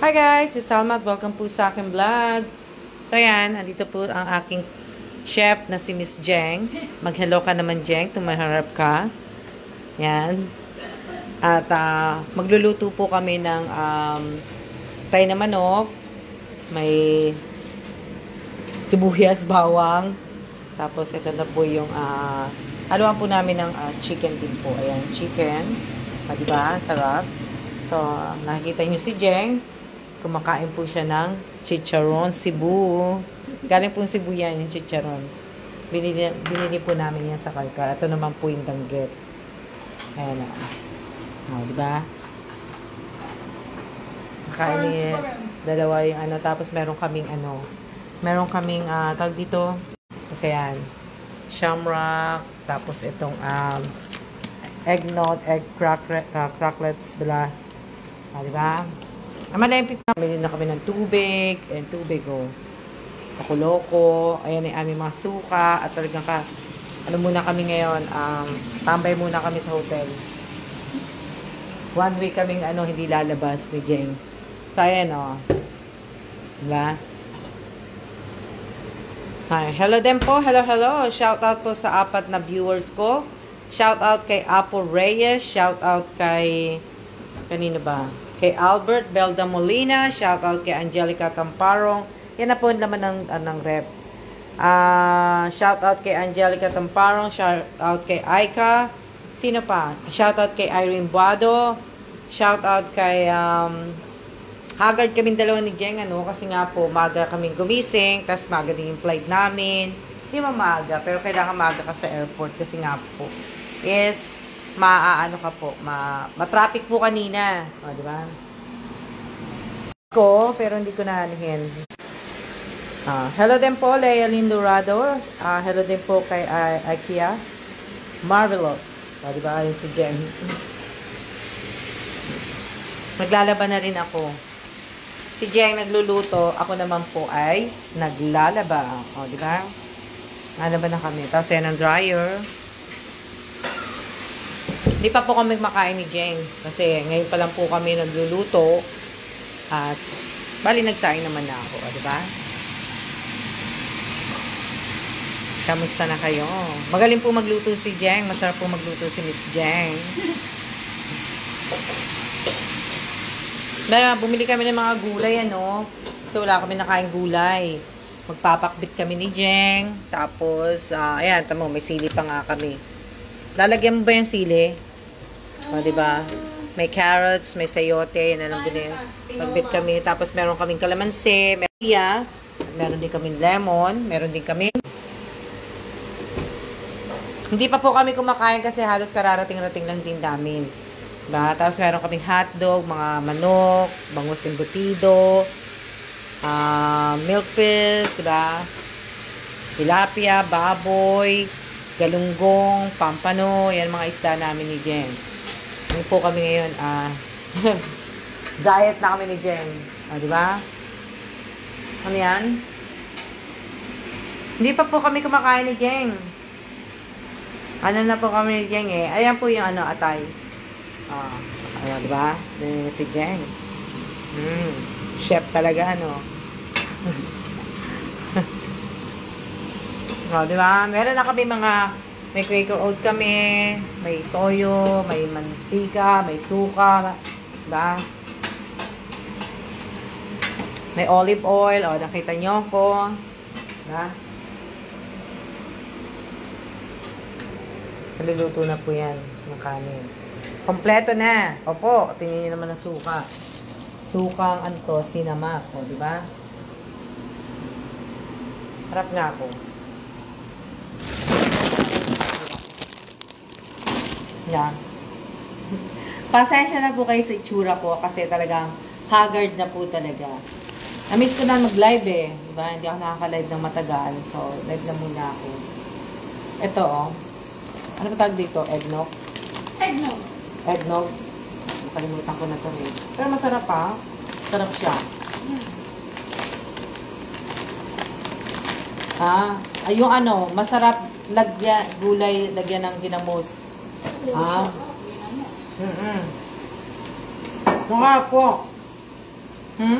Hi guys, it's Salma at welcome po sa aking vlog. So yan, andito po ang aking chef na si Miss Jeng. Mag-hello ka naman, Jeng, tumaharap ka. Yan. At magluluto po kami ng tay na manok. May sibuyas, bawang. Tapos ito na po yung haluan po namin ng chicken din po. Ayan, chicken. Diba? Sarap. So, nakikita nyo si Jeng. Kumakain po siya ng chicharon Cebu. Galing po Cebu yan, yung chicharon. Binili po namin yan sa Kalkar. Ito naman po yung danggit. Ayan na. Diba? Nakain niya dalawa yung ano. Tapos meron kaming tawag dito. Kasi yan. Shamrock. Tapos itong eggnog, egg cracklets. Diba? Diba? Malempit na. Bili na kami ng tubig. And tubig, Loko-loko. Ayan yung aming mga suka. At talagang muna kami ngayon. Tambay muna kami sa hotel. 1 week kaming hindi lalabas ni Jeng. So, ayan, Diba? Hi. Hello din po. Hello, hello. Shout out po sa 4 na viewers ko. Shout out kay Apo Reyes. Shout out kay kanino ba? Kay Albert Belda Molina, shout out kay Angelica Tamparong. Yan na po naman ng rep. Shout out kay Angelica Tamparong, shout out kay Aika. Sino pa? Shout out kay Irene Buado. Shout out kay haggard kaming dalawa ni Jeng, kasi nga po maaga kaming gumising, tas maaga din yung flight namin. Hindi maaga, pero kailangan maaga ka sa airport kasi nga po is ma-traffic po kanina. Di ba? Pero hindi ko naanihin. Hello din po, Lea Lindorado. Hello din po kay IKEA. Marvelous. Di ba? Ayun si Jen. Naglalaban na rin ako. Si Jen nagluluto. Ako naman po ay naglalaba. Di ba? Naglalaba na kami. Tapos yan ang dryer. Hindi pa po kami makain ni Jeng. Kasi ngayon pa lang po kami nagluluto. At bali nagsaing naman na ako. Diba? Kamusta na kayo? Magaling po magluto si Jeng. Masarap po magluto si Miss Jeng. Bumili kami ng mga gulay, Kasi wala kami nakain gulay. Magpapakbit kami ni Jeng. Tapos, ayan, tamo, may sili pa nga kami. Lalagyan mo ba yung sili? Diba? May carrots, may sayote, yan na lang din. Pagbit kami. Tapos meron kaming kalamansi, meron din kaming lemon, meron din kami. Hindi pa po kami kumakain kasi halos kararating-rating lang din namin. Diba? Tapos meron kaming hotdog, mga manok, bangus embutido, milk pills, diba? Tilapia, baboy, galunggong, pampano, yan mga isda namin ni Jen. Ngayon po kami ngayon, diet na kami ni Jen. Di ba? Ano yan? Hindi pa po kami kumakain ni Jen. Ano na po kami ni Jen Ayan po yung atay. Ayan, di ba? Si Jen. Chef talaga, di ba? Meron na kami may Quaker oat kami, may toyo, may mantika, may suka, diba? May olive oil, nakita nyo ko, diba? Naluluto na po yan, ng kanin. Kompleto na. Opo, tingnan nyo naman ang suka. Sukang sinamak, diba? Harap nga ako. Yan. Pasensya na po kayo sa itsura ko kasi talagang haggard na po talaga. Na-miss ko na mag-live Diba? Hindi ako nakaka-live ng matagal. So, live na muna ako. Ito Ano ba tawag dito? Eggnog? Eggnog. Eggnog? Nakalimutan ko na ito Pero masarap Sarap siya. Yung masarap gulay, lagyan ng ginamos. Nga po. Hmm?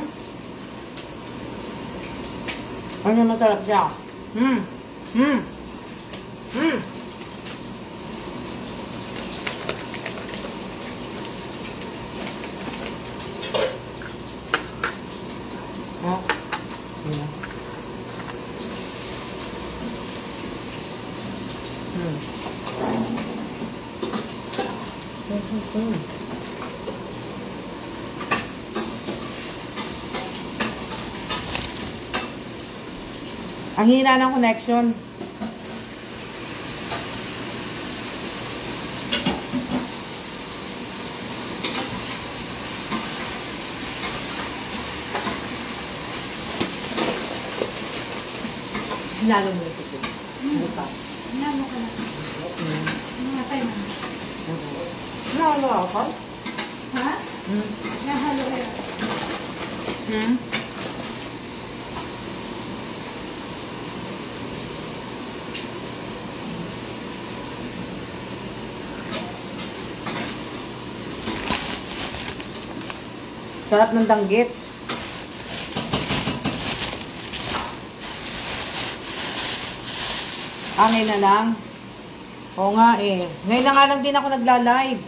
Ano masarap siya? Hmm. Hmm. Hmm. Oh. Yeah. Hmm. Ang hina ng connection. Hinalo mo na ito. Ano pa? Hinalo ka na. Mga tayo na. Hinalo ako? Ha? Hmm. Nahalo kayo. Hmm? Sarap ng danggit. Ngayon na lang. Oo nga eh. Ngayon na nga lang din ako nagla-live.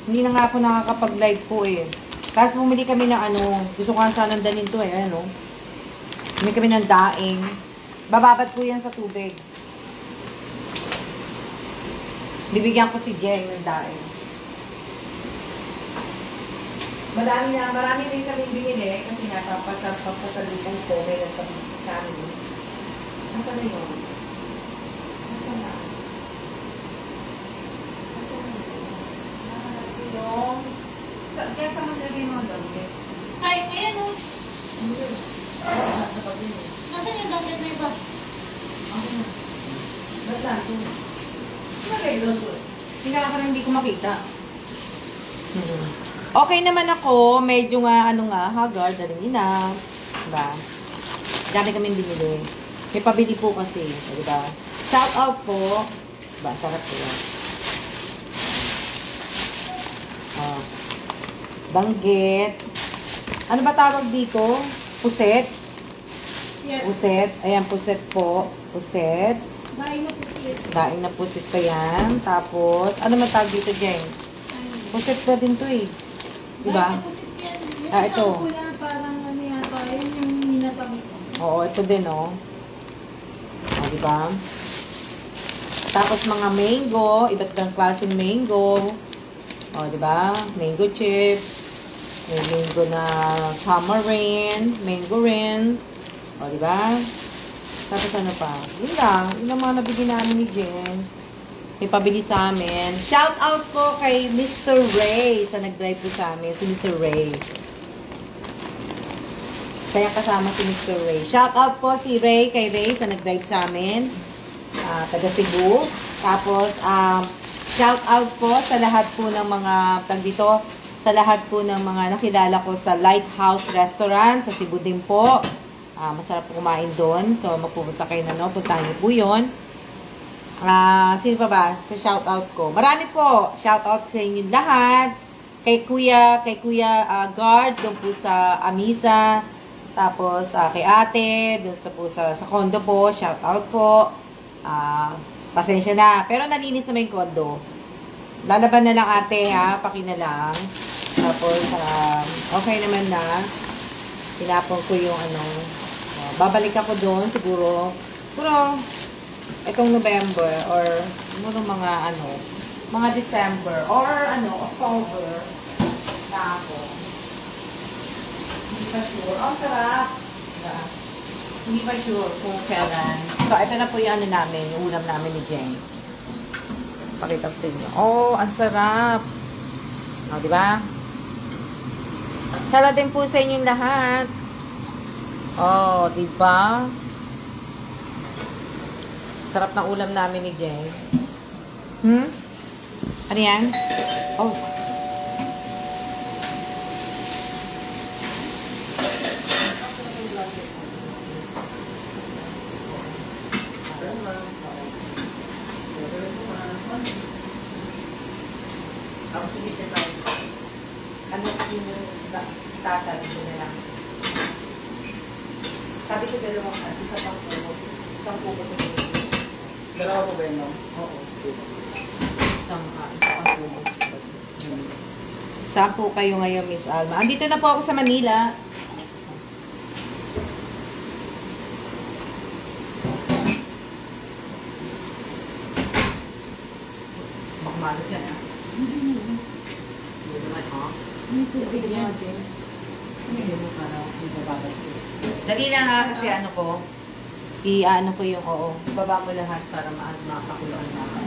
Hindi na nga ako nakakapag-live po eh. Tapos bumili kami ng ano, gusto ko nga sanang dalhin to eh, ano. Bumili kami ng daing. Bababad po yan sa tubig. Bibigyan ko si Jeng ng daing. Marami rin kami binili kasi nga papasalubong ko, may nagpapit sa amin. Nasaan na yun? Nasaan na? Yung... Kaya sa maglagay mo ang dami. Ay, ayan o. Hindi. Nasa pag yun eh. Nasaan yung dami na iba? Ako na. Ba't saan ito? Nalagay doon ko eh. Tingnan ko na hindi ko makita. Okay naman ako. Medyo nga, ano nga, haggard. Dali na. Diba? Dami kaming binili. May pabili po kasi. Diba? Shout out po. Diba? Sarap po yan. Oh. Banggit. Ano ba tawag dito? Puset. Yes. Puset. Ayan, puset po. Puset. Bahay na po siya. Daing na pusit pa yan. Tapos, ano man tawag dito, Jeng? Pusit pa din to eh. Diba? Bahay na po siya. Yung Ah, ito. isang kuya, parang ano yata, yun yung minatamis. Oo, ito din, oh. O, diba? Tapos, mga mango. Iba't ibang klaseng mango. O, diba? Mango chips. May mango na tamarind. Mango rin. O, diba? Tapos ano pa? Yun lang. Yun ang mga nabili namin ni Jen. May pabili sa amin. Shout out po kay Mr. Ray sa nag-drive po sa amin. Si Mr. Ray. Kaya kasama si Mr. Ray. Shout out po si Ray kay Ray sa nag-drive sa amin. Taga Cebu. Tapos, shout out po sa lahat po ng mga dito. Sa lahat po ng mga nakilala ko sa Lighthouse Restaurant sa Cebu din po. Masarap po kumain doon. So, magpupunta kayo na, no? Puntahan niyo po yun. Sino pa ba? Sa shoutout ko. Marami po. Shoutout sa inyo lahat. Kay Kuya Guard, doon po sa Amisa. Tapos, kay ate, doon sa condo po. Shoutout po. Pasensya na. Pero nalinis naman yung condo. Lalaban na lang ate, ha? Paki na lang. Tapos, okay naman na. Tinapon ko yung ano. Babalik ako doon siguro itong November or mga December or October na ako. Hindi pa sure. Sarap. Diba? Hindi pa sure kung kailan. So, ito na po yung namin, yung ulam namin ni Jeng. Pakita ko sa inyo. Ang sarap. Diba? Sala din po sa inyong lahat. Diba? Sarap ng ulam namin ni Jeng. Ano yan? Ano yung tasa dito na lang? Sabi ko dalawang isa pang puno. Isang puno ko yun. Dalawa po ba yun, ma'am? Oo. Isa pang puno. Saan po kayo ngayon, Miss Alma? Andito na po ako sa Manila. Bakmalo siya na. Hindi naman, ha? May tubig yan. Hindi mo para ibababat ko. Dali lang ha, kasi ano ko, i-ano ko yung oo. Ibaba mo lahat para makakuluan na.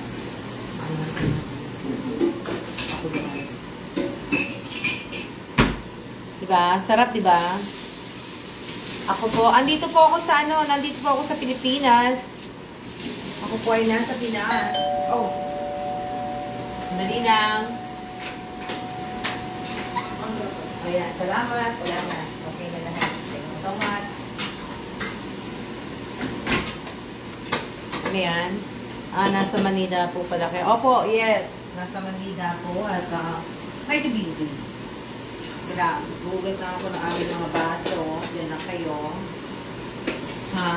Ano makakuluan. Diba? Sarap, diba? Ako po, andito po ako sa ano, nandito po ako sa Pilipinas. Ako po ay nasa Pinas. Oh. Dali lang. Ayan, salamat. Wala na. Okay na lahat. Thank you so much. Ayan. Nasa Manila po pala kayo. Opo, yes. Nasa Manila po at medyo busy. Kaya, gugas na ako ng aming mga baso. Yan na kayo. Ha?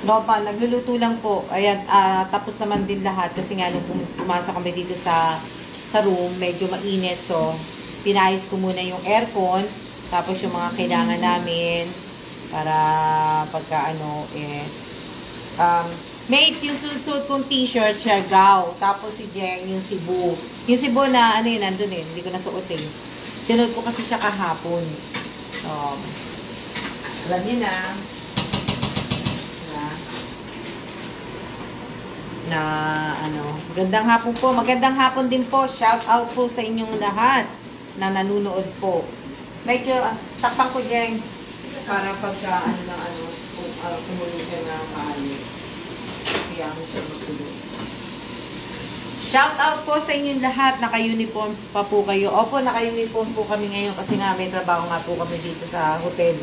Lopa, nagluluto lang po. Ayan, tapos naman din lahat. Kasi nga, nung pumasok kami dito sa room, medyo mainit. So, pinayos ko muna yung aircon. Tapos yung mga kailangan namin para pagka ano, mate, yung suit kong t-shirt, Siargao. Tapos si Jeng, yung Cebu. Yung Cebu na, ano yun, nandun eh. Hindi ko nasuot eh. Sinuot ko kasi siya kahapon. So, alam niyo na. Na ano, magandang hapon po. Magandang hapon din po. Shout out po sa inyong lahat na nanunood po. Medyo takpan ko dyan para pagka ano ng ano, kumulo siya na maalis. Kaya mo siya magtulo. Shout out po sa inyong lahat. Naka-uniform pa po kayo. Opo, naka-uniform po kami ngayon kasi nga may trabaho nga po kami dito sa hotel.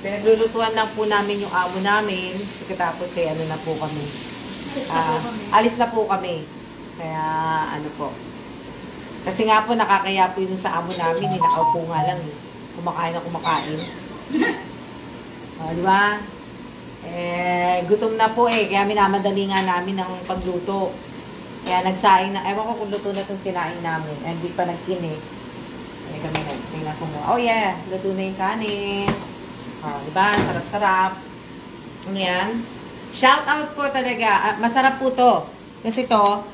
Pinaglulutuan lang po namin yung amo namin. Pagkatapos ano na po kami. Alis na po kami. Kaya ano po. Kasi nga po nakakaya po yun sa amo namin. Nakaupo nga lang eh. Kumakain na kumakain. Di ba? Gutom na po eh. Kaya minamadali nga namin ang pagluto. Kaya nagsaing na. Ewan ko kung luto na itong sinaing namin. Hindi pa nagkin eh. Kami tingnan ko mo. Oh yeah, luto na yung kanin. Diba? Sarap-sarap. Ano yan? Shout out po talaga. Masarap po to. Kasi to,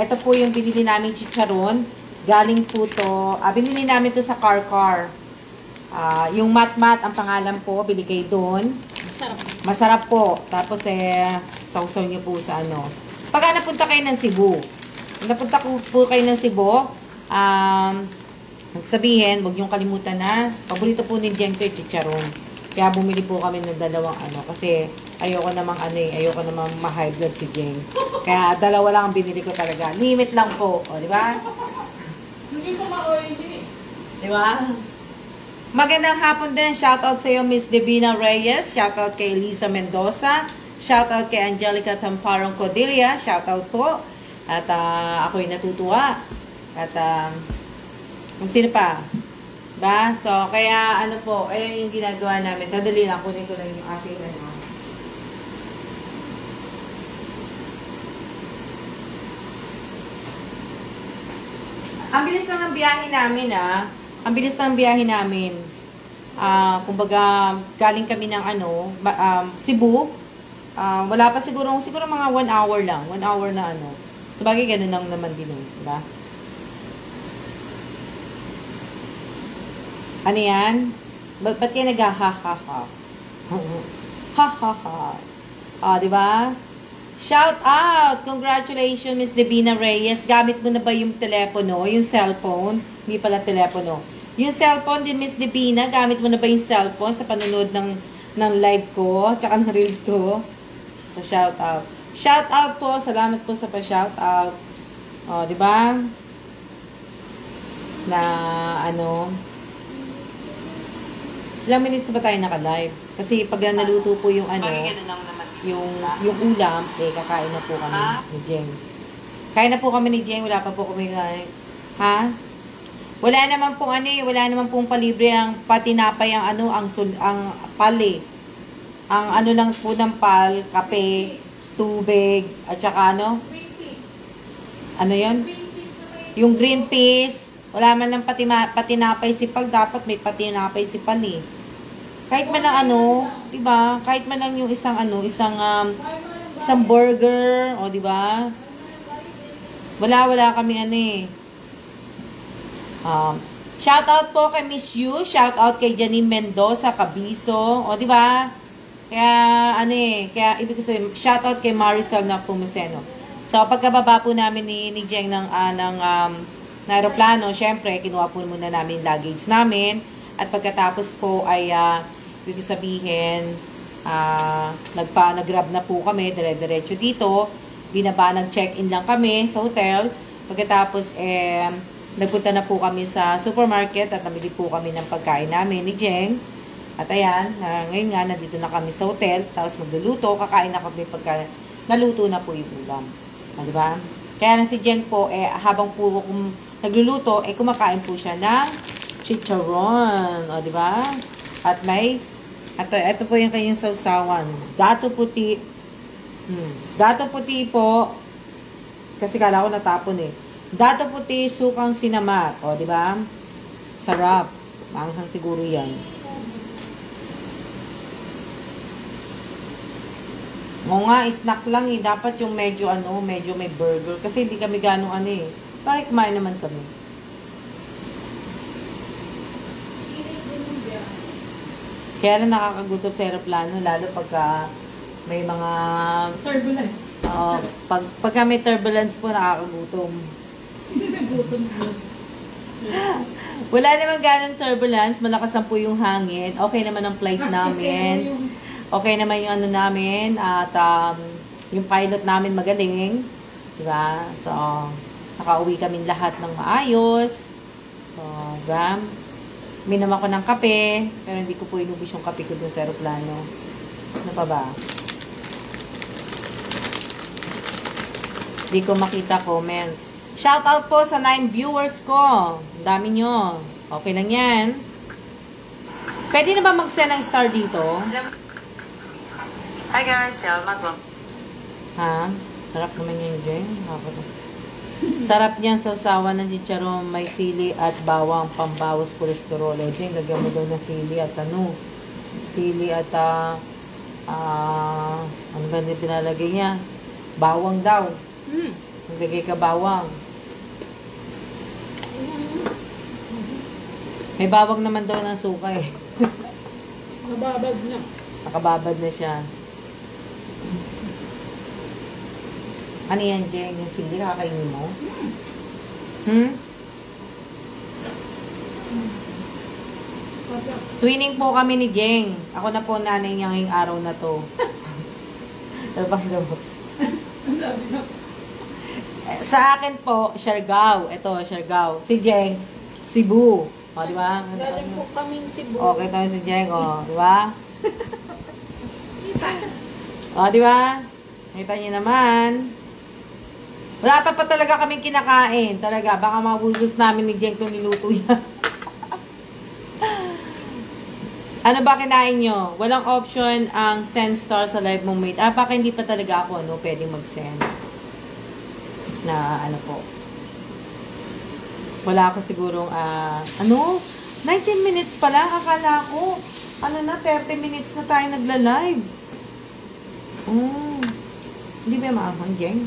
ito po yung binili namin chicharon. Galing po to. Binili namin to sa Car. Yung Mat-Mat, ang pangalan po, binigay doon. Masarap po. Tapos sausaw nyo po sa ano. Pagka napunta kayo ng Cebu, po kayo ng Cebu, sabihin, huwag niyong kalimutan na paborito po ni Jeng yung chicharon. Kaya bumili po kami ng dalawang ano. Kasi ayoko namang ayoko namang ma-high blood si Jeng. Kaya dalawa lang ang binili ko talaga. Limit lang po. O, di ba? Hindi ko ma-oily. Di ba? Magandang hapon din. Shoutout sa iyo, Miss Divina Reyes. Shoutout kay Lisa Mendoza. Shoutout kay Angelica Tamparong Codilia. Shoutout po. At ako'y natutuwa. At kung sino pa? Ba? So, kaya ano po, ayan yung ginagawa namin. Dadali lang, kunin ko lang yung aking ano. Ang bilis lang ng biyahe namin Ang bilis ng biyahe namin. Kumbaga, galing kami ng ano, Cebu. Wala pa siguro mga 1 hour lang. 1 hour na ano. So, bagay ganun lang naman din. Diba? Ano yan? Ba't kayo nag-ha-ha-ha? Ha-ha-ha. Diba? Shout out! Congratulations, Miss Divina Reyes. Gamit mo na ba yung telepono? Yung cellphone? Hindi pala telepono. Yung cellphone din, Miss Divina, gamit mo na ba yung cellphone sa panonood ng live ko? Tsaka ng reels ko? So, shout out. Shout out po. Salamat po sa pa-shout out. Diba? Na, ano... Ilang minutes ba tayo naka-live? Kasi pag naluto po yung ano, yung ulam, kakain na po kami ni Jeng. Kain na po kami ni Jeng, wala pa po kami live. Ha? Wala naman pong ano eh, wala naman pong palibre ang patinapay ang ano, ang pali. Ang ano lang po ng pal, kape, tubig, at saka ano? Green peas. Ano yun? Green peas na may... Yung green peas, wala man lang patinapay si pal, dapat may patinapay si pal eh. Kahit man lang ano, 'di ba? Kahit man lang yung isang ano, isang burger, o 'di ba? Wala kami ano eh. Shout out po kay Miss Yu, shout out kay Janine Mendoza, Kabiso, o 'di ba? Kaya ano eh, kaya ibig ko sabihin, shout out kay Marisol na Pumuseno. So pagkababa po namin ni Jeng ng na aeroplano, syempre kinuha po muna namin luggage namin at pagkatapos po ay ibig sabihin, nag-grab na po kami, dire-diretso dito. Binaba, nag-check-in lang kami sa hotel. Pagkatapos, nagpunta na po kami sa supermarket at namili po kami ng pagkain namin ni Jeng. At ayan, ngayon nga, nandito na kami sa hotel. Tapos magluluto, kakain na kami pagka naluto na po yung ulam. Diba? Kaya na si Jeng po, habang po nagluluto, kumakain po siya ng chicharon. O, diba? At ito po yung kanyang sausawan. Dato puti. Dato puti po. Kasi kala ko natapon eh. Dato puti, sukang sinamat. O, di ba? Sarap. Maanghang siguro yan. O nga, snack lang eh. Dapat yung medyo may burger. Kasi hindi kami ganong ano eh. Bakit kumain naman kami? Kaya lang nakakagutom sa aeroplano, lalo pagka may mga... Turbulence. Pagka may turbulence po, nakakagutom. Hindi na gutom mo. Wala naman ganun turbulence, malakas lang po yung hangin. Okay naman ang flight namin. Okay naman yung ano namin. At yung pilot namin magaling. Diba? So, nakauwi kami lahat ng maayos. So, diba? Minom ako ng kape, pero hindi ko po inubos yung kape ko dun sa aeroplano. Ano pa ba? Hindi ko makita comments. Shout out po sa 9 viewers ko. Ang dami nyo. Okay lang yan. Pwede na ba mag-send ng star dito? Hi guys, Selma po. Ha? Sarap naman yan, Jeng. Sarap niyan sa usawan ng chicharon, may sili at bawang pambawas kolesterol. O, Jeng, lagyan mo daw ng sili at sili at ano ba yung pinalagay niya? Bawang daw. Naglagay ka bawang. May bawang naman daw ng suka eh. Nakababad na. Nakababad na siya. Ano yan, Jeng? Yung sili, nakakainin mo? Twinning po kami ni Jeng. Ako na po nanay niya ngayong araw na to. Ano bang gamot? Sa akin po, Siargao. Ito, Siargao. Si Jeng, Cebu. O, di ba? Galing po kaming Cebu. Okay, ito si Jeng, o. Di ba? O, di ba? Kita niyo naman. Wala pa talaga kaming kinakain. Talaga, baka mabubos namin ni Jeng itong niluto yan. Ano ba kinain nyo? Walang option ang send star sa live mong mate. Baka hindi pa talaga ako, pwedeng mag-send. Na, po. Wala ako sigurong, 19 minutes pa lang. Akala ko, 30 minutes na tayo nagla-live. Hindi ba maanghang, Jeng?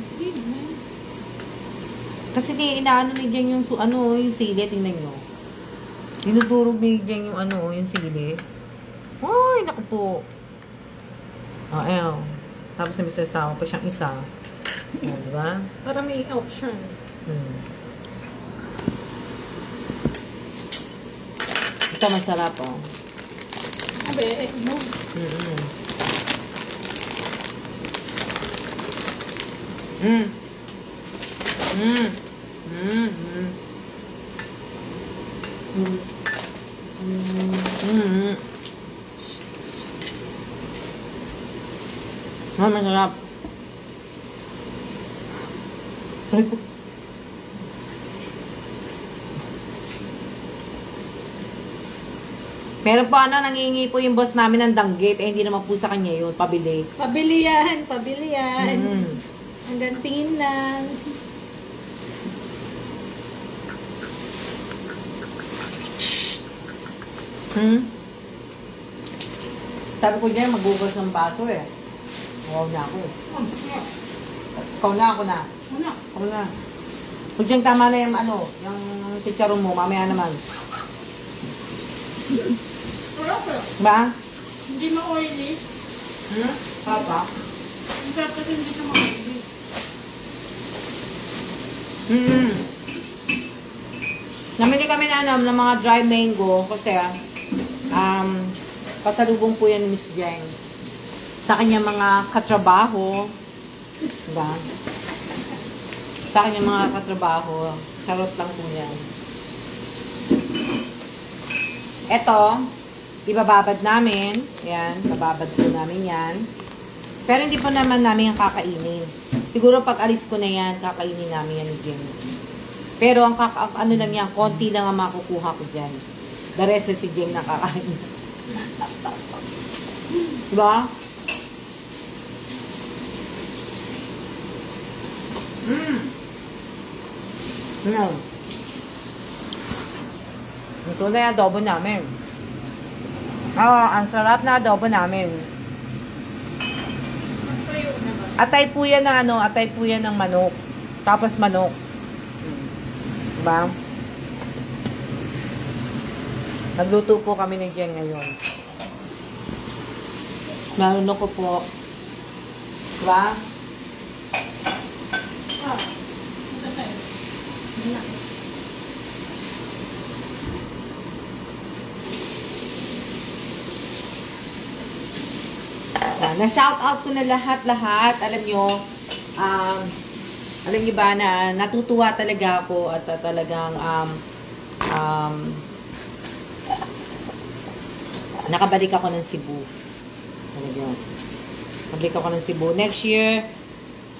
Kasi inaano ni Jeng yung sili, tingnan nyo. Dinudurog ni Jeng yung yung sili. Ay, naku po. Ayun. Tapos na bisasama pa siyang isa. Ayan, diba? Para may option. Ito masarap, oh. Abe, mo. Masarap. Meron po nangihingi po yung boss namin ng danggit. Eh, hindi naman po sa kanya yun. Pabili. Pabili yan, pabili yan. Mm. Hanggang tingin lang. Sabi ko dyan, magbugas ng baso eh. Wow na ako eh. Ikaw na, ako na. Ano? Ako na. Kung dyan tama na yung yung chicharon mo, mamaya naman. Sarap eh. Ba? Hindi ma-oily. Sarap ba? Ang sarap kasi hindi siya ma-oily. Namili kami na ng mga dry mango kasi pasalubong po yan ni Miss Jeng sa kanya mga katrabaho. Diba? Sa kanya mga katrabaho. Charot lang po yan. Eto, ibababad namin. Yan, bababad po namin yan. Pero hindi po naman namin yung kakainin. Siguro pag alis ko na yan, kakainin namin yan ni Jeng. Pero ang ano lang yan, konti lang ang makukuha ko dyan. The rest si Jeng nakakain. Diba? Ito na yung adobo namin. Ang sarap na adobo namin. Atay po yan ng atay po yan ng manok. Tapos manok. Diba? Nagluto po kami ni Jeng ngayon. Naluno ko po. Diba? Ito sa'yo. Na-shout out ko na lahat. Alam nyo ba na natutuwa talaga ako at talagang nakabalik ako ng Cebu. Talagang nakabalik ako ng Cebu. Next year,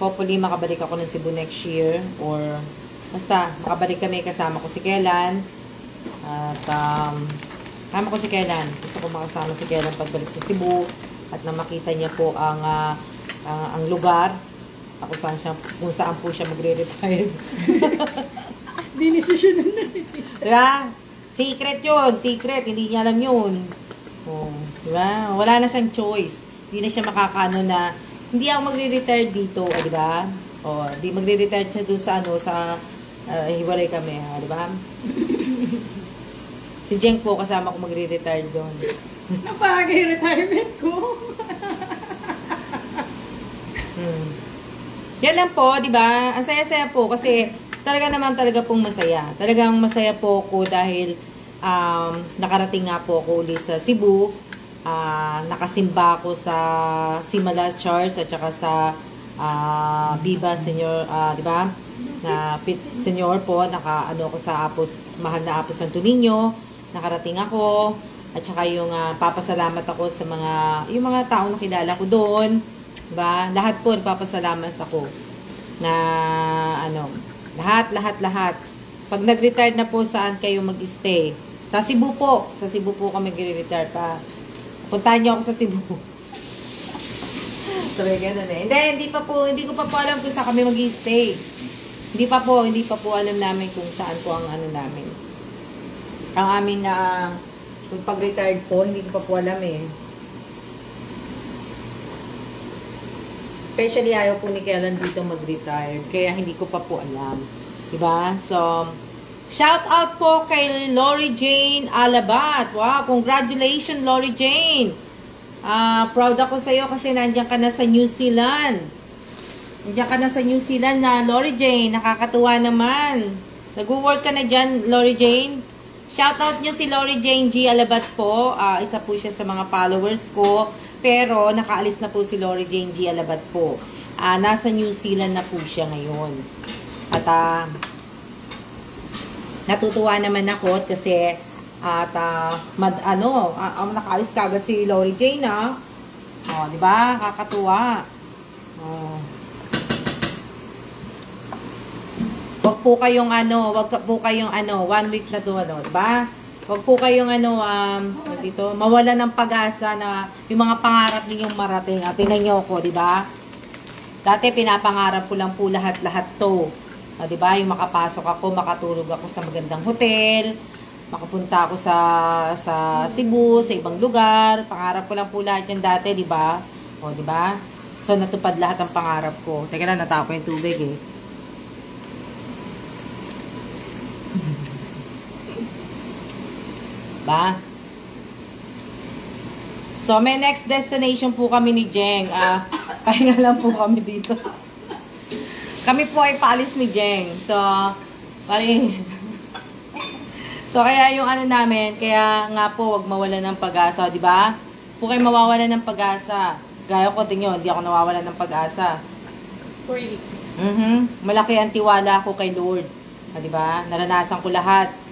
hopefully makabalik ako ng Cebu next year or basta makabalik kami kasama ko si Kellan at kasama ko si Kellan. Gusto ko makasama si Kellan pagbalik sa Cebu at na makita niya po ang lugar kung saan po siya magre-retire. Dinisisyonan na. Diba? Secret yun. Secret. Hindi niya alam yun. Oh, diba? Wala na siyang choice. Hindi na siya makakano na hindi ako magre-retire dito. Diba? Oh, di magre-retire siya doon sa hiwalay kami. Diba? Si Jeng po kasama ko magre-retire doon. Napagay retirement ko. Yan lang po, di ba? Ang saya-saya po kasi talaga pong masaya. Talagang masaya po ko dahil nakarating nga po ako ulit sa Cebu. Nakasimba ako sa Simala Church at saka sa Viva Senior, di ba? Na Senior po, ako sa mahal na Apo Santo Niño. Nakarating ako. At saka yung papasalamat ako sa yung mga tao na kilala ko doon. Diba? Lahat po, papasalamat ako. Na, lahat. Pag nag-retire na po, saan kayo mag-stay? Sa Cebu po. Sa Cebu po kami mag-retire pa. Puntahan niyo ako sa Cebu. Sabi, ganun eh. Hindi ko pa po alam kung saan kami mag-stay. Hindi pa po alam namin kung saan po ang namin. Ang aming kung pag-retired po, hindi ko pa po alam eh. Especially ayaw po ni Kellan dito mag-retire. Kaya hindi ko pa po alam. Diba? So, shout out po kay Lori Jane Alabat. Wow, congratulations Lori Jane. Proud ako sa iyo kasi nandiyan ka na sa New Zealand. Nandiyan ka na sa New Zealand na Lori Jane. Nakakatuwa naman. Nag-work ka na dyan, Lori Jane. Shoutout nyo si Lori Jane G. Alabat po. Isa po siya sa mga followers ko. Pero nakaalis na po si Lori Jane G. Alabat po. Nasa New Zealand na po siya ngayon. At natutuwa naman ako kasi nakaalis kagad si Lori Jane di ba? Kakatuwa. Wag po kayong 1 week na to, diba? Huwag po kayong dito, mawala ng pag-asa na yung mga pangarap ninyong marating. At tingnan nyo ako, di ba? Dati pinapangarap ko lang po lahat-lahat to. Di ba? Yung makapasok ako, makatulog ako sa magandang hotel, makapunta ako sa Cebu, sa ibang lugar. Pangarap ko lang po lahat yan dati, di ba? O, di ba? So, natupad lahat ng pangarap ko. Teka lang, natapo yung tubig eh. Ba? So, may next destination po kami ni Jeng. Pahinga lang po kami dito. Kami po ay paalis ni Jeng. So, so, kaya yung namin, kaya nga po, wag mawala ng pag-asa, di ba? Po kayo mawawala ng pag-asa. Gaya ko, tingyo, hindi ako nawawala ng pag-asa. Malaki ang tiwala ko kay Lord. Di ba? Naranasan ko lahat.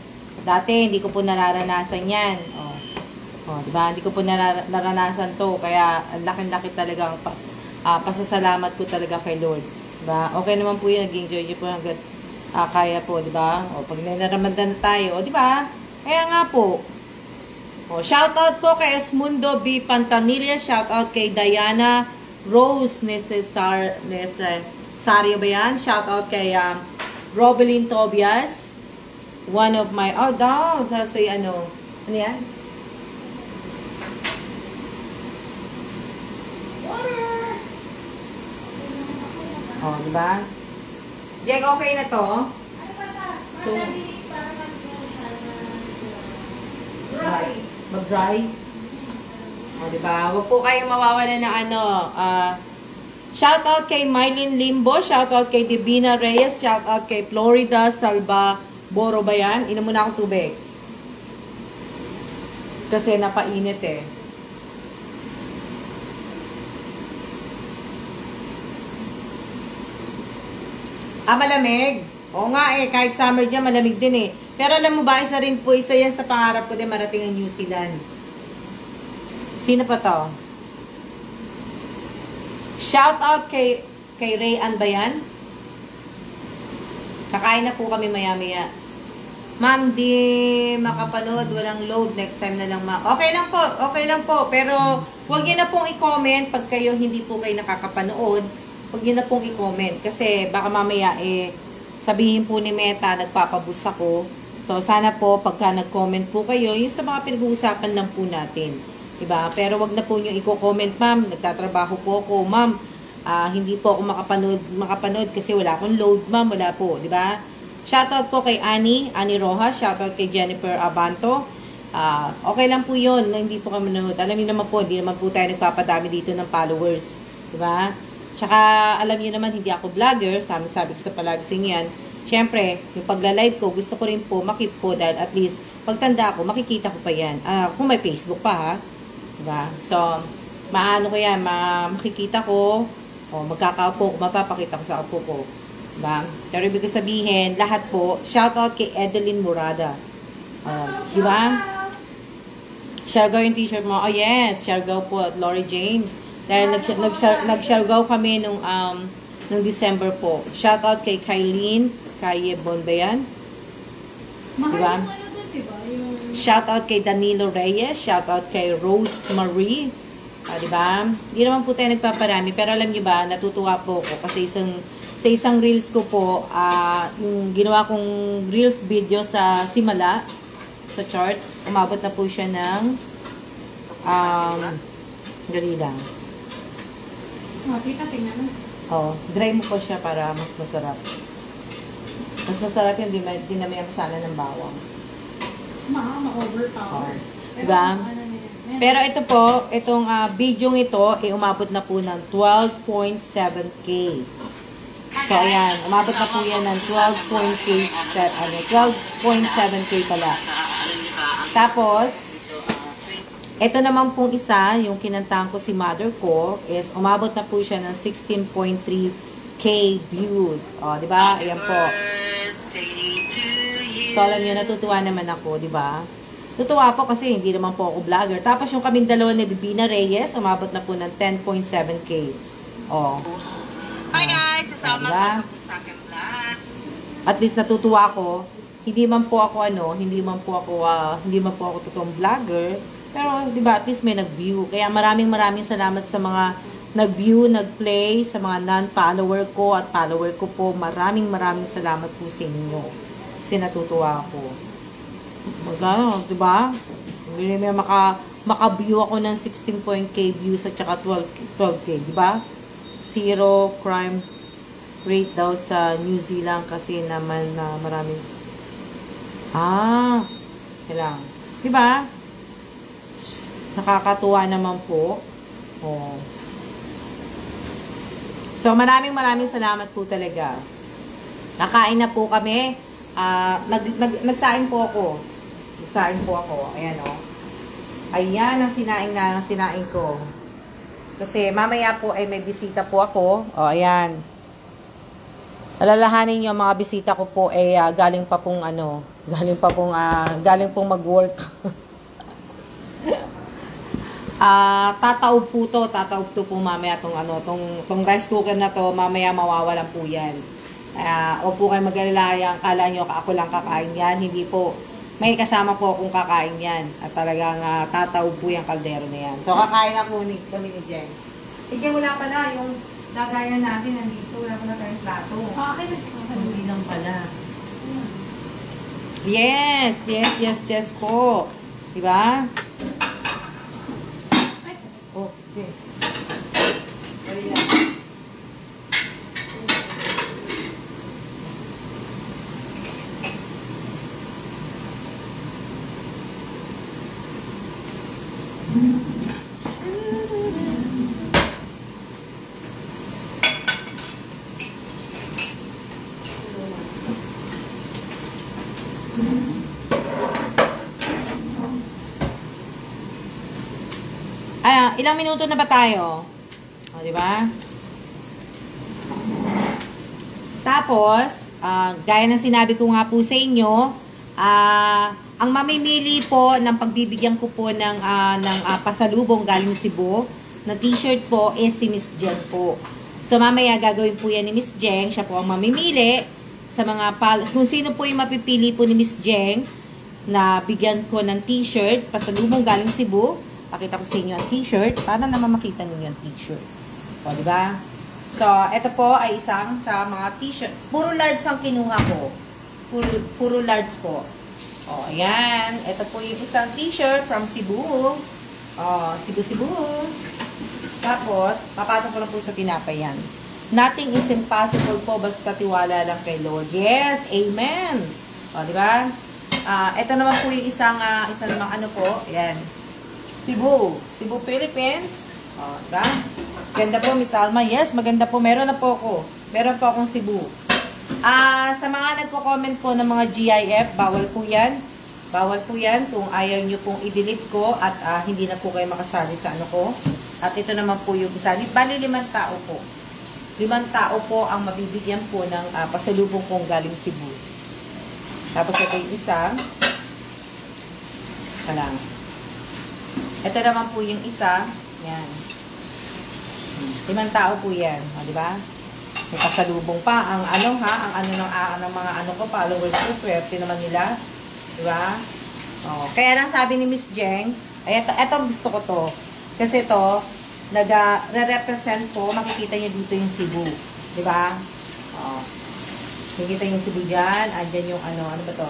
Dati, hindi ko po nararanasan yan. Di ba? Hindi ko po naranasan to. Kaya, ang laki-laki talagang pasasalamat ko talaga kay Lord. Diba? Okay naman po yun. Nag-enjoy nyo po hanggang kaya po. Diba? Pag may naramadan na tayo. Diba? Kaya nga po. Shoutout po kay Esmundo B. Pantanilla. Shoutout kay Diana Rose Nesario ba yan? Shoutout kay Robelyn Tobias. One of my, that's ano yan? Diba? Jake, okay na to? Mag-dry? Diba? Huwag po kayong mawawala ng shoutout kay Mylene Limbo, shoutout kay Divina Reyes, shoutout kay Florida Salva Boro ba yan? Inom muna akong tubig. Kasi napainit eh. Malamig. Oo nga eh, kahit summer dyan, malamig din eh. Pero alam mo ba, isa yan sa pangarap ko din marating ang New Zealand. Sino pa to? Shoutout kay Ray Ann ba yan? Kakain na po kami maya-maya. Ma'am, di makapanood, walang load. Next time na lang, ma'am. Okay lang po. Pero, huwag nyo na pong i-comment pag kayo hindi po kayo nakakapanood. Huwag nyo na pong i-comment. Kasi, baka mamaya, sabihin po ni Meta, nagpapaboost ako. So, sana po, pagka nag-comment po kayo, yung sa mga pinag-uusapan lang po natin. Diba? Pero, wag na po nyo i-comment, ma'am. Nagtatrabaho po ako, ma'am. Hindi po ako makapanood kasi wala akong load, ma'am. Wala po, di ba? Shoutout po kay Annie Rojas. Shoutout kay Jennifer Abanto. Okay lang po yun na hindi po kami manood. Alam niyo naman po, hindi naman po tayo nagpapadami dito ng followers. Di ba? Tsaka, alam niyo naman, hindi ako vlogger. Sabi ko sa palagi sa inyo yan. Siyempre, yung pagla-live ko, gusto ko rin po makip po dahil at least, pagtanda ko, makikita ko pa yan. Kung may Facebook pa, ha? Di ba? So, maano ko yan, makikita ko. Magkakaupo, mapapakita ko sa apo ko. Diba? Pero ibig sabihin, lahat po, shoutout kay Edeline Murada. Diba? Siargao yung t-shirt mo. Oh yes, Siargao po at Lori Jane. Dahil nag-Siargao kami nung December po. Shoutout kay Kylene Kayebon ba yan? Diba? Shoutout kay Danilo Reyes. Shoutout kay Rose Marie. Diba? Hindi naman po tayo nagpaparami. Pero alam niyo ba, natutuwa po ako kasi sa isang reels ko po, yung ginawa kong reels video sa Simala, sa charts, umabot na po siya ng dali lang. Tita, tingnan mo. Dry mo po siya para mas masarap. Mas masarap yung dinamay ang masala ng bawang. Ma-overpower. Diba? Pero ito po, itong video ito, umabot na po ng 12.7K. So, ayan, umabot na po yan ng 12.7K pala. Tapos, ito naman pong isa, yung kinantahan ko si mother ko, is umabot na po siya ng 16.3K views. Di ba? Ayan po. So, alam niyo, natutuwa naman ako, di ba? Tutuwa po kasi hindi naman po ako vlogger. Tapos yung kaming dalawa ni Divina Reyes, umabot na po ng 10.7K. Hi guys! Isama diba? ko po sa aking vlog. At least natutuwa ako hindi man po ako hindi man po ako totoong vlogger, pero 'di ba, at least may nag-view. Kaya maraming salamat sa mga nag-view, nag-play, sa mga non-follower ko at follower ko po. Maraming salamat po sa inyo. Kasi natutuwa ako. Magkano, 'di ba? May maka-view ako ng 16.k views at saka 12k, 'di ba? Zero crime rate daw sa New Zealand kasi naman na maraming kailang. Diba? Nakakatuwa naman po. Oh. So, maraming salamat po talaga. Nakain na po kami. Nagsain po ako. Ayan, oh. Ayan ang sinaing ko. Kasi mamaya po ay may bisita po ako. Oh, ayan. Alalahanin niyo, mga bisita ko po ay galing pong mag-work. Tataob to po mamaya tong rice cooker na to, mamaya mawawalan po yan. Huwag po kayo mag-alala, kala nyo ako lang kakain yan, hindi po. May kasama po akong kakain yan. At talagang tataob po yung kaldero na yan. So, kakain na po kami ni Jen. Wala pala yung lagayan natin nandito. Wala pala tayong plato. Okay. Hindi lang pala. Yes po. Diba? Okay. Dali lang. Ilang minuto na ba tayo? O, di ba? Tapos, gaya ng sinabi ko nga po sa inyo, ang mamimili po ng pagbibigyan ko po ng pasalubong galing Cebu na t-shirt po is si Miss Jen po. So, mamaya gagawin po yan ni Miss Jen. Siya po ang mamimili sa mga kung sino po yung mapipili po ni Miss Jen na bigyan ko ng t-shirt, pasalubong galing Cebu. Pakita ko sa inyo ang t-shirt para naman makita niyo yung t-shirt. O, di ba? So, ito po ay isang sa mga t-shirt. Puro large ang kinuha ko. Puro large po. O, ayan. Ito po yung isang t-shirt from Cebu. O, Cebu. Tapos, papatong ko lang po sa tinapay yan. Nothing is impossible po basta tiwala lang kay Lord. Yes, amen. O, di ba? Ito naman po yung isang namang po. Ayan. Cebu, Philippines. O, diba? Ganda po, Miss Alma. Yes, maganda po. Meron po akong Cebu. Sa mga nagko-comment po ng mga GIF, bawal po yan. Kung ayaw nyo pong i-delete ko at hindi na po kayo makasali sa ko. At ito naman po yung isa. Bali, 5 tao po. 5 tao po ang mabibigyan po ng pasalubong kong galing Cebu. Tapos ito yung isa. Ito naman po yung isa. Yan. 5 tao po yan. O, diba? May pasalubong pa. Ang ng mga ko, followers ko, swerte naman nila. Diba? O, kaya lang sabi ni Miss Jeng, ay, ito gusto ko to. Kasi ito, nag-represent po, makikita nyo dito yung Cebu. Diba? O, makikita yung Cebu dyan. Andyan yung ano ba to?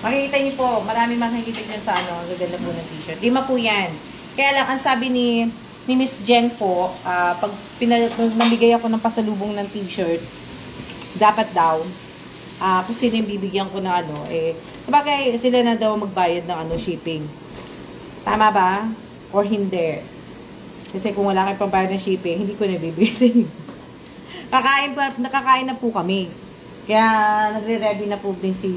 Makikita niyo po, marami makikita niyo sa ang gaganda po ng t-shirt. 5 po yan. Kaya lang, ang sabi ni Miss Jen po, pag namigay ako ng pasalubong ng t-shirt, dapat daw, kung sino yung bibigyan ko ng sabagay, sila na daw magbayad ng shipping. Tama ba? Or hindi? Kasi kung wala kayong pambayad ng shipping, hindi ko na bibigay sa inyo. Nakakain na po kami. Kaya, nagre-ready na po din si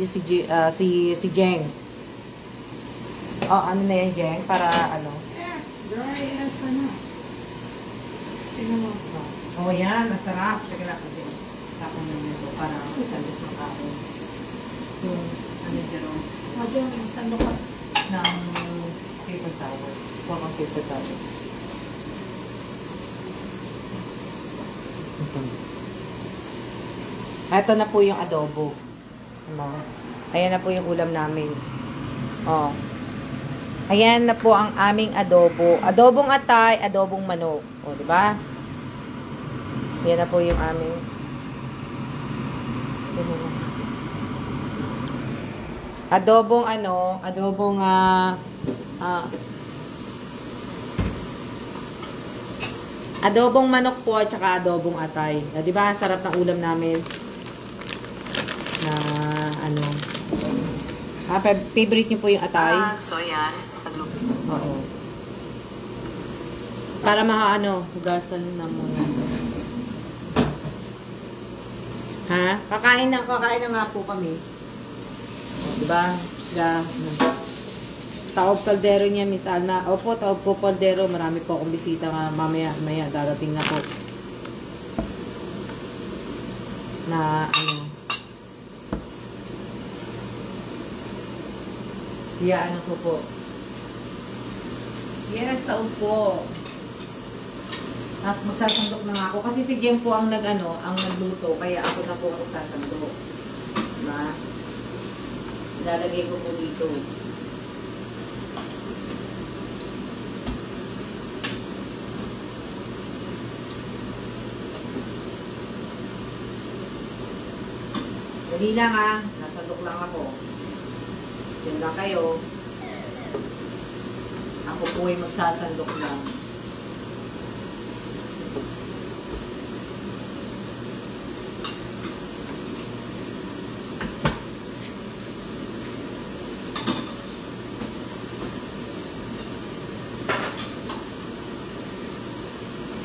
Jeng. Ano na yan, Jeng? Para, Yes, dry as Tingnan mo. Yan. Masarap. Sige na po din. Tapos na nito para sandok ng kain. Yung, Jerome? Diyan, sandok ka. Ng paper towel. Huwag ang paper towel. Ito na po yung adobo. Ayan na po yung ulam namin. Oh. Ayan na po ang aming adobo. Adobong atay, adobong manok. O, di ba? Ayan na po yung aming adobong adobong manok po at saka adobong atay. O, di ba? Sarap ng ulam namin. Na favorite niyo po yung atay? So yan. Oo. Para hugasan na muna. Ha? Kakain na nga po kami. O, diba? Taob kaldero niya, Miss Alma. Opo, taob po kaldero. Marami po akong bisita nga. Mamaya dadating na po. Na, Hiyaan ko po. Yes, taob po. Tapos magsasandok na nga ako. Kasi si Jem po ang nagluto. Kaya ako na po ang magsasandok. Diba? Lalagay ko po dito. Dali lang nasandok lang ako. Yan lang kayo. Ako po ay magsasandok lang.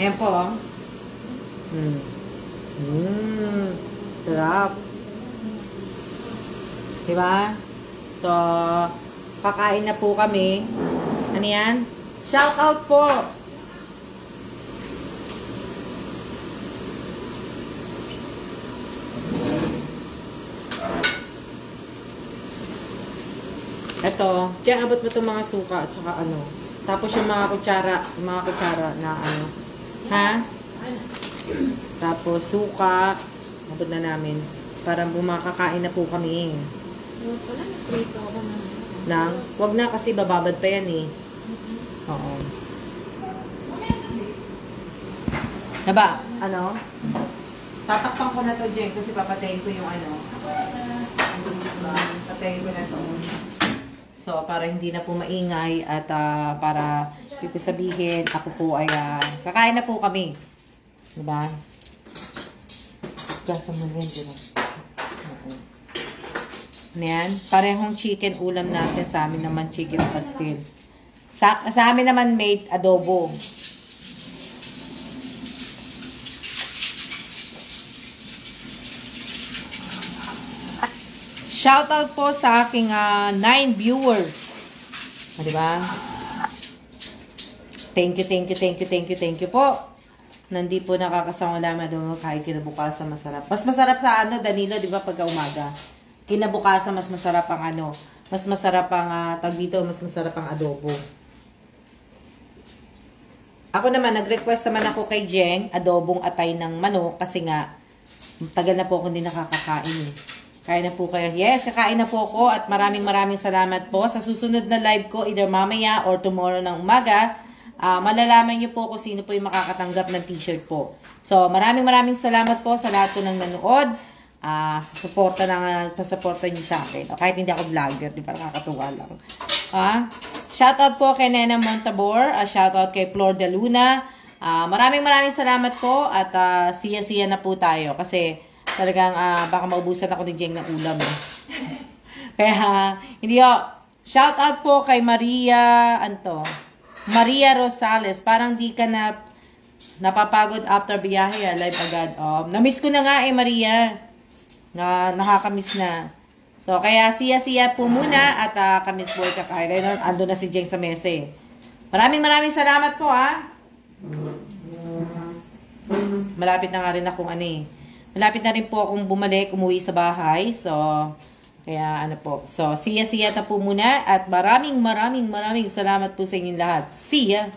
Ayan po. Sarap. Diba? So, kakain na po kami. Ano yan? Shout out po! Eto, diyan abot mo itong mga suka at saka Tapos yung mga kutsara na ha? Tapos suka, abot na namin. Para bumakakain na po kami. Wala na prito ako na. Wag na kasi bababad pa yan Oo. Diba? Tatakpan ko na to, Jen, kasi papatayin ko yung Patayin ko na to. So, para hindi na po maingay at para yung sabihin, ako po ay kakain na po kami. Diba? Gasa mo rin, diba? Ayan. Parehong chicken ulam natin. Sa amin naman chicken pastil. Sa amin naman made adobo. Shoutout po sa aking 9 viewers. Diba? Thank you po. Nandi po nakakasama naman doon kahit kinabukasan masarap. Mas masarap sa Danilo, di ba, pagka umaga. Kinabukasan mas masarap ang mas masarap ang tag dito, mas masarap ang adobo. Ako naman, nag-request naman ako kay Jeng, adobong atay ng manok kasi nga, tagal na po ako hindi nakakakain Kaya na po kayo. Yes, kakain na po ako at maraming salamat po. Sa susunod na live ko, either mamaya or tomorrow ng umaga, malalaman niyo po kung sino po yung makakatanggap ng t-shirt po. So, maraming salamat po sa lahat po ng nanood. Sa suporta niyo sa akin. O, kahit hindi ako vlogger, di ba? Nakakatuwa lang. Shoutout po kay Nena Montabor. Shoutout kay Flor de Luna. Maraming salamat po at siya na po tayo kasi talagang baka maubusan ako ni Jeng ng ulam. Kaya, hindi shoutout po kay Maria Rosales. Parang di ka napapagod after biyahe. Live agad. Namiss ko na nga Maria. Nakakamiss na. So, kaya siya po muna at kami po kakain. Ando na si Jeng sa mese. Maraming salamat po Malapit na nga rin akong malapit na rin po akong umuwi sa bahay. So, kaya po. So, siya na po muna at maraming salamat po sa inyong lahat. See ya!